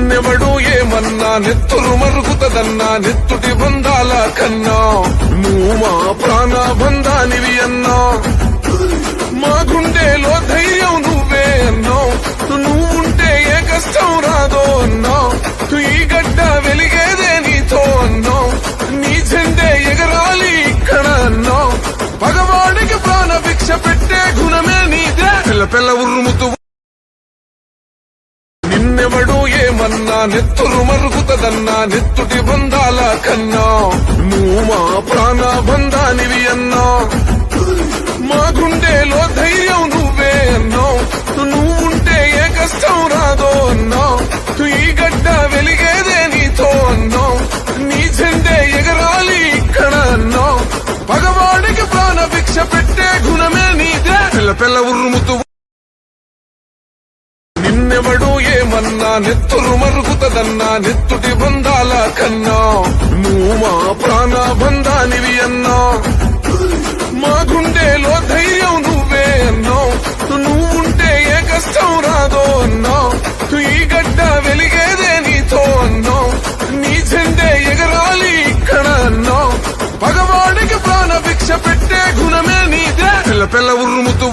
నిన్నెవడు ఏమన్నా నెత్తురు మరుగుతదన్నా నెత్తుటి బంధాల కన్నా నువ్వు మా ప్రాణ బంధానివి అన్నా మా గుండెలో ధైర్యం నువ్వే అన్నావు నువ్వుంటే ఏ కష్టం రాదో అన్నావు ఈ గడ్డ వెలిగేదే నీతో అన్నావు నీ జెండే ఎగరాలి ఇక్కడ అన్నావు పగవాడికి ప్రాణ భిక్ష పెట్టే గుణమే నీదే పిల్ల పిల్ల ఉరుముతూ నిన్నెవడు ఏమన్నా నెత్తురు మరుగుతదన్నా నెత్తుటి బంధాల కన్నా నువ్వు మా ప్రాణ బంధానివి అన్నా మా గుండెలో ధైర్యం నువ్వే అన్నావు నువ్వుంటే ఏ కష్టం రాదో అన్నావు ఈ గడ్డ వెలిగేదే నీతో అన్నావు నీ జెండే ఎగరాలి ఇక్కడ అన్నావు పగవాడికి ప్రాణ భిక్ష పెట్టే గుణమే నీదే పిల్ల పిల్ల ఉరుముతూ నిన్నెవడు ఏమన్నా నెత్తురు మరుగుతదన్నా నెత్తుటి బంధాల కన్నా నువ్వు మా ప్రాణ బంధానివి అన్నా మా గుండెలో ధైర్యం నువ్వే అన్నావు నువ్వుంటే ఏ కష్టం రాదో అన్నావు ఈ గడ్డ వెలిగేదే నీతో అన్నావు నీ జెండే ఎగరాలి ఇక్కడ అన్నావు పగవాడికి ప్రాణ భిక్ష పెట్టే గుణమే నీదే పిల్ల పిల్ల ఉరుముతూ